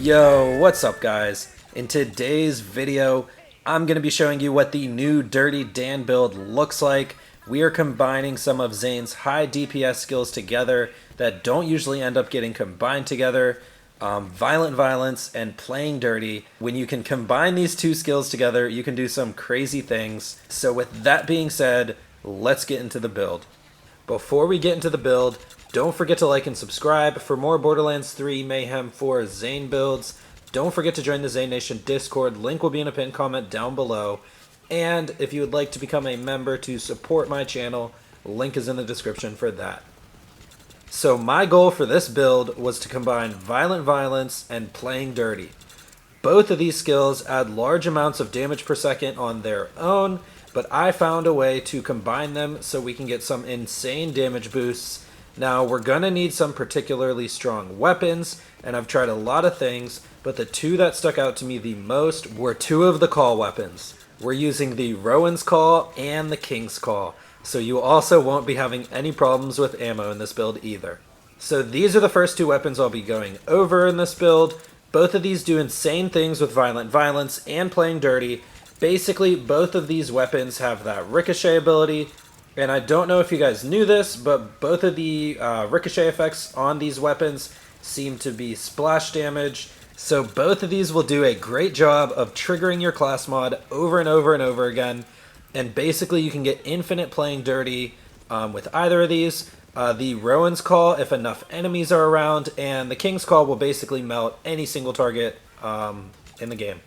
Yo, what's up guys? In today's video, I'm going to be showing you what the new Dirty Dan build looks like. We are combining some of Zane's high DPS skills together that don't usually end up getting combined together. Violent Violence and Playing Dirty. When you can combine these two skills together, you can do some crazy things. So with that being said, let's get into the build. Before we get into the build, don't forget to like and subscribe for more Borderlands 3 Mayhem 4 Zane builds. Don't forget to join the Zane Nation Discord. Link will be in a pinned comment down below. And if you would like to become a member to support my channel, link is in the description for that. So my goal for this build was to combine Violent Violence and Playing Dirty. Both of these skills add large amounts of damage per second on their own, but I found a way to combine them so we can get some insane damage boosts. Now we're gonna need some particularly strong weapons, and I've tried a lot of things, but the two that stuck out to me the most were two of the call weapons. We're using the Rowan's Call and the King's Call, so you also won't be having any problems with ammo in this build either. So these are the first two weapons I'll be going over in this build. Both of these do insane things with Violent Violence and Playing Dirty. Basically, both of these weapons have that ricochet ability, and I don't know if you guys knew this, but both of the ricochet effects on these weapons seem to be splash damage. So both of these will do a great job of triggering your class mod over and over and over again. And basically you can get infinite Playing Dirty with either of these. The Rowan's Call if enough enemies are around, and the King's Call will basically melt any single target in the game.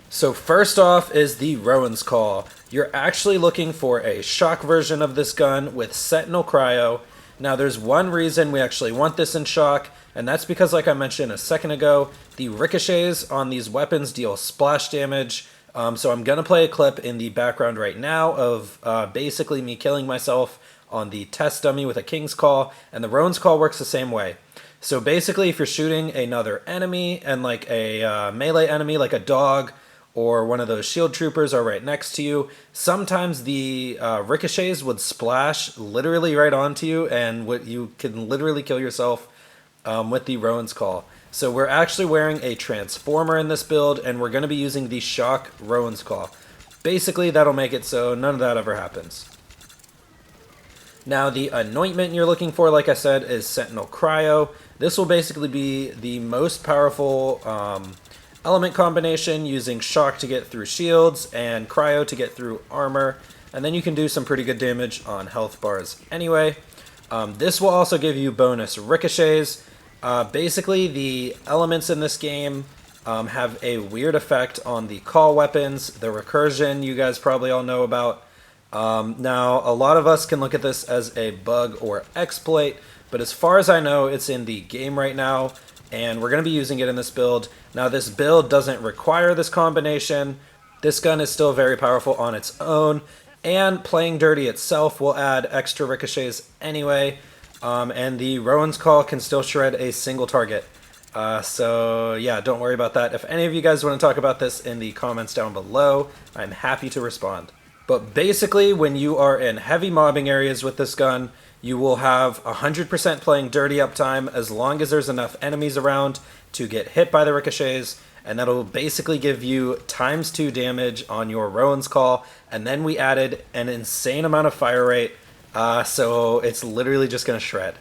So first off is the Rowan's Call. You're actually looking for a shock version of this gun with Sentinel Cryo. Now there's one reason we actually want this in shock, and that's because, like I mentioned a second ago, the ricochets on these weapons deal splash damage. So I'm going to play a clip in the background right now of basically me killing myself on the test dummy with a King's Call, and the Rowan's Call works the same way. So basically if you're shooting another enemy and like a melee enemy like a dog or one of those shield troopers are right next to you, sometimes the ricochets would splash literally right onto you, and you can literally kill yourself with the Rowan's Call. So we're actually wearing a transformer in this build, and we're going to be using the shock Rowan's Call. Basically that'll make it so none of that ever happens. Now the anointment you're looking for, like I said, is Sentinel Cryo. This will basically be the most powerful element combination, using shock to get through shields and cryo to get through armor, and then you can do some pretty good damage on health bars anyway. This will also give you bonus ricochets. Basically the elements in this game have a weird effect on the call weapons. The recursion you guys probably all know about. Now a lot of us can look at this as a bug or exploit, but as far as I know it's in the game right now, and we're going to be using it in this build. Now this build doesn't require this combination. This gun is still very powerful on its own, and Playing Dirty itself will add extra ricochets anyway, and the Rowan's Call can still shred a single target. So yeah, don't worry about that. If any of you guys want to talk about this in the comments down below, I'm happy to respond. But basically when you are in heavy mobbing areas with this gun, you will have 100% Playing Dirty uptime as long as there's enough enemies around to get hit by the ricochets, and that'll basically give you ×2 damage on your Rowan's Call. And then we added an insane amount of fire rate, so it's literally just going to shred.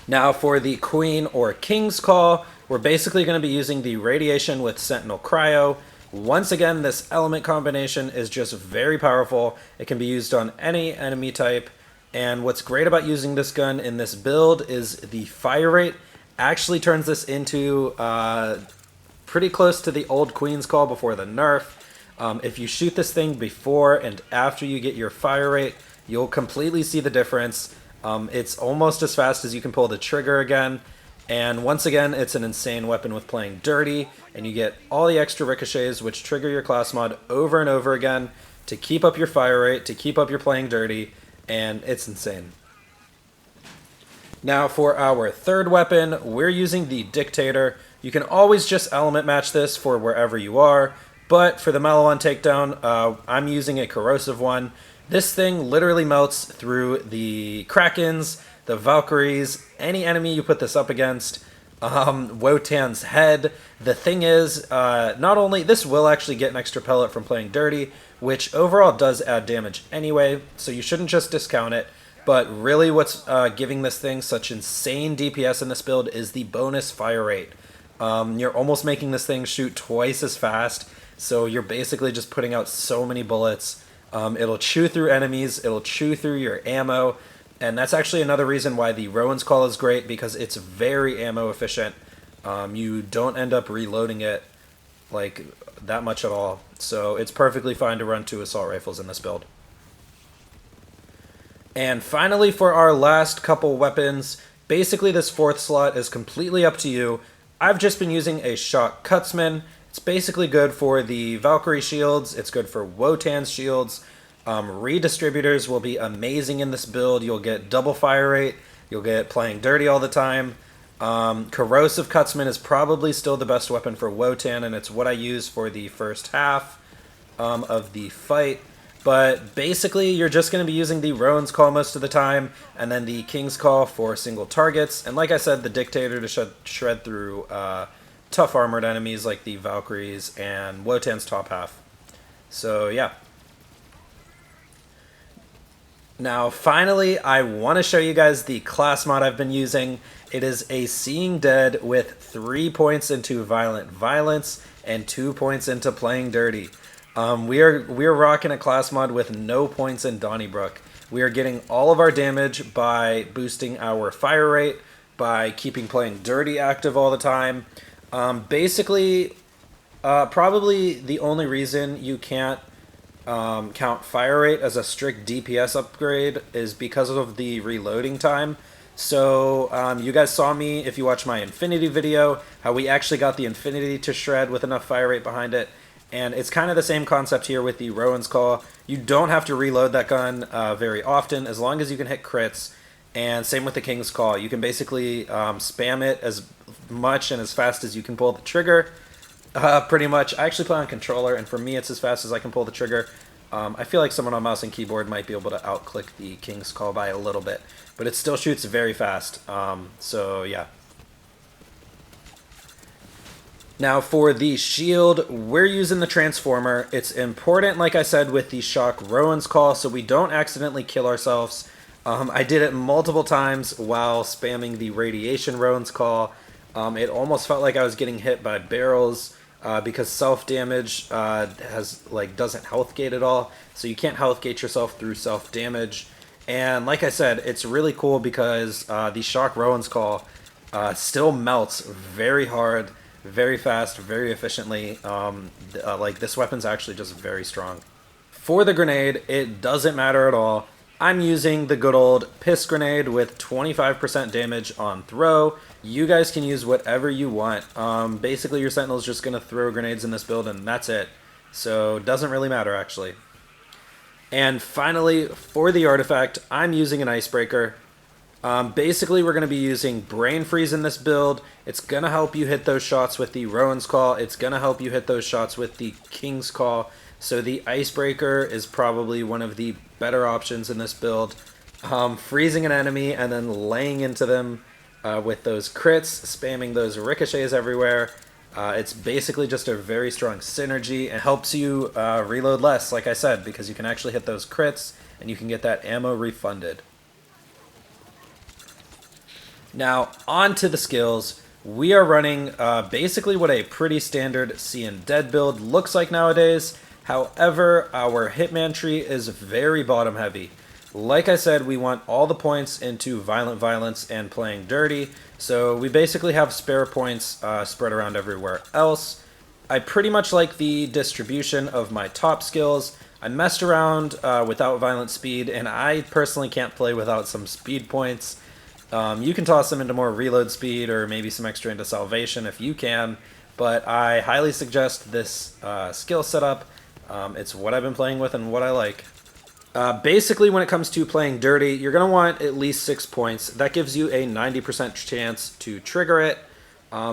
Now for the Queen or King's Call, we're basically going to be using the radiation with Sentinel Cryo. Once again, this element combination is just very powerful. It can be used on any enemy type. And what's great about using this gun in this build is the fire rate actually turns this into pretty close to the old Queen's Call before the nerf. If you shoot this thing before and after you get your fire rate, you'll completely see the difference. It's almost as fast as you can pull the trigger again. And once again, it's an insane weapon with Playing Dirty, and you get all the extra ricochets which trigger your class mod over and over again to keep up your fire rate, to keep up your Playing Dirty, and it's insane. Now for our third weapon, we're using the Dictator. You can always just element match this for wherever you are, but for the Maliwan Takedown, I'm using a corrosive one. This thing literally melts through the Krakens, the Valkyries, any enemy you put this up against. Wotan's head. The thing is, not only this will actually get an extra pellet from playing dirty, which overall does add damage anyway, so you shouldn't just discount it. But really what's giving this thing such insane DPS in this build is the bonus fire rate. You're almost making this thing shoot twice as fast, so you're basically just putting out so many bullets. It'll chew through enemies, it'll chew through your ammo, and that's actually another reason why the Rowan's Call is great, because it's very ammo efficient. You don't end up reloading it like that much at all, so it's perfectly fine to run 2 assault rifles in this build. And finally, for our last couple weapons, basically this 4th slot is completely up to you. I've just been using a Shock Cutsman. It's basically good for the Valkyrie shields, it's good for Wotan's shields. Redistributors will be amazing in this build. You'll get double fire rate, you'll get playing dirty all the time. Corrosive Cutsman is probably still the best weapon for Wotan, and it's what I use for the first half of the fight. But basically, you're just going to be using the Rowan's Call most of the time, and then the King's Call for single targets. And like I said, the Dictator to shred through tough armored enemies like the Valkyries and Wotan's top half. So yeah. Now finally, I want to show you guys the class mod I've been using. It is a Seeing Dead with 3 points into Violent Violence and 2 points into Playing Dirty. We are rocking a class mod with no points in Donnybrook. We are getting all of our damage by boosting our fire rate, by keeping Playing Dirty active all the time. Basically, probably the only reason you can't count fire rate as a strict DPS upgrade is because of the reloading time. So you guys saw me, if you watched my Infinity video, how we actually got the Infinity to shred with enough fire rate behind it. And it's kind of the same concept here with the Rowan's Call. You don't have to reload that gun very often, as long as you can hit crits. And same with the King's Call. You can basically spam it as much and as fast as you can pull the trigger. Pretty much. I actually play on controller, and for me it's as fast as I can pull the trigger. I feel like someone on mouse and keyboard might be able to outclick the King's Call by a little bit, but it still shoots very fast. So yeah. Now for the shield, we're using the Transformer. It's important, like I said, with the Shock Rowan's Call, so we don't accidentally kill ourselves. I did it multiple times while spamming the Radiation Rowan's Call. It almost felt like I was getting hit by barrels because self-damage doesn't health gate at all, so you can't health gate yourself through self-damage. And like I said, it's really cool because the Shock Rowan's Call still melts very hard, very fast, very efficiently. This weapon's actually just very strong. For the grenade, it doesn't matter at all. I'm using the good old piss grenade with 25% damage on throw. You guys can use whatever you want. Basically, your Sentinel's just going to throw grenades in this build, and that's it. So it doesn't really matter, actually. And finally, for the artifact, I'm using an Icebreaker. Basically, we're going to be using Brain Freeze in this build. It's going to help you hit those shots with the Rowan's Call. It's going to help you hit those shots with the King's Call. So the Icebreaker is probably one of the better options in this build. Freezing an enemy and then laying into them with those crits, spamming those ricochets everywhere. It's basically just a very strong synergy and helps you reload less, like I said, because you can actually hit those crits and you can get that ammo refunded. Now, on to the skills. We are running basically what a pretty standard Seeing Dead build looks like nowadays. However, our Hitman tree is very bottom heavy. Like I said, we want all the points into Violent Violence and Playing Dirty, so we basically have spare points spread around everywhere else. I pretty much like the distribution of my top skills. I messed around without Violent Speed, and I personally can't play without some speed points. You can toss them into more reload speed or maybe some extra into Salvation if you can, but I highly suggest this skill setup. It's what I've been playing with and what I like. Basically, when it comes to Playing Dirty, you're going to want at least 6 points. That gives you a 90% chance to trigger it.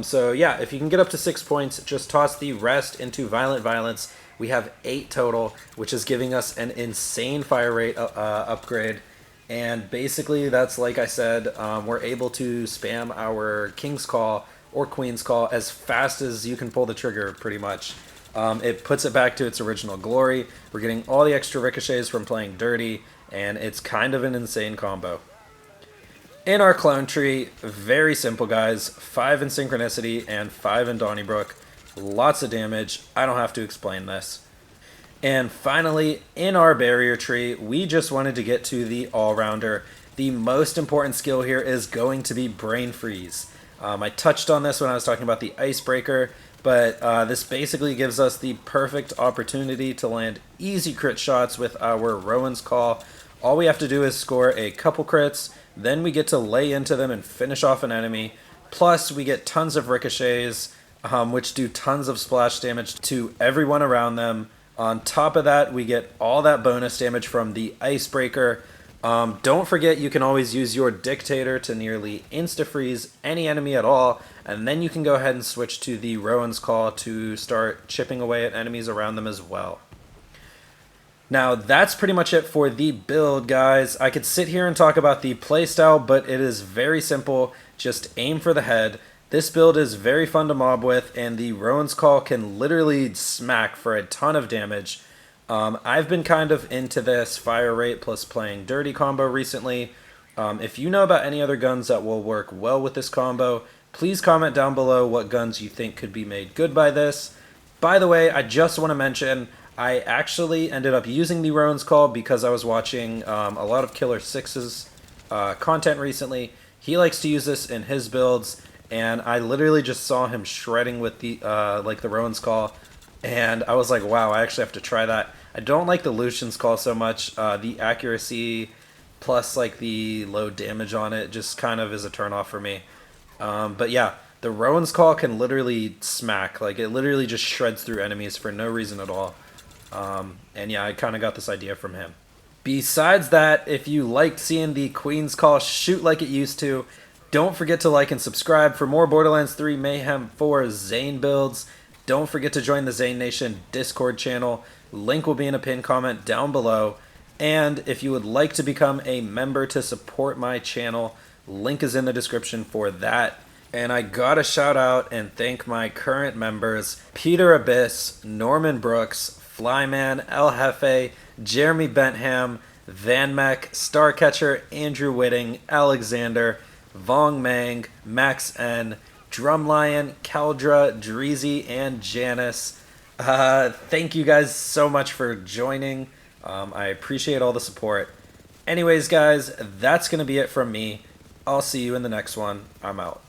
So yeah, if you can get up to 6 points, just toss the rest into Violent Violence. We have 8 total, which is giving us an insane fire rate upgrade. And basically, that's like I said, we're able to spam our King's Call or Queen's Call as fast as you can pull the trigger, pretty much. It puts it back to its original glory. We're getting all the extra ricochets from playing dirty, and it's kind of an insane combo. In our clone tree, very simple guys, 5 in Synchronicity and 5 in Donnybrook. Lots of damage, I don't have to explain this. And finally, in our barrier tree, we just wanted to get to the all-rounder. The most important skill here is going to be Brain Freeze. I touched on this when I was talking about the Icebreaker, but this basically gives us the perfect opportunity to land easy crit shots with our Rowan's Call. All we have to do is score a couple crits, then we get to lay into them and finish off an enemy. Plus, we get tons of ricochets, which do tons of splash damage to everyone around them. On top of that, we get all that bonus damage from the Icebreaker. Don't forget, you can always use your Dictator to nearly insta-freeze any enemy at all, and then you can go ahead and switch to the Rowan's Call to start chipping away at enemies around them as well. Now, that's pretty much it for the build, guys. I could sit here and talk about the playstyle, but it is very simple. Just aim for the head. This build is very fun to mob with, and the Rowan's Call can literally smack for a ton of damage. I've been kind of into this fire rate plus playing dirty combo recently. If you know about any other guns that will work well with this combo, please comment down below what guns you think could be made good by this. By the way, I just want to mention, I actually ended up using the Rowan's Call because I was watching a lot of Killer 6's content recently. He likes to use this in his builds, and I literally just saw him shredding with the the Rowan's Call, and I was like, wow, I actually have to try that. I don't like the Lucian's Call so much. The accuracy plus like the low damage on it just kind of is a turnoff for me. But yeah, the Rowan's Call can literally smack. Like, it literally just shreds through enemies for no reason at all. And yeah, I kind of got this idea from him. Besides that, if you liked seeing the Queen's Call shoot like it used to, don't forget to like and subscribe for more Borderlands 3 Mayhem 4 Zane builds. Don't forget to join the Zane Nation Discord channel. Link will be in a pinned comment down below. And if you would like to become a member to support my channel, link is in the description for that. And I gotta shout out and thank my current members: Peter Abbis, Norman Brooks, Flyman, El Jefe, Jeremy Bentham, vanmec, Starcatcher, Andrew Whitting, Alexander, Vong Meng, Max N, Drumlion, Kaldra, Dreazzy, and Janus. Thank you guys so much for joining. I appreciate all the support. Anyways, guys, that's going to be it from me. I'll see you in the next one. I'm out.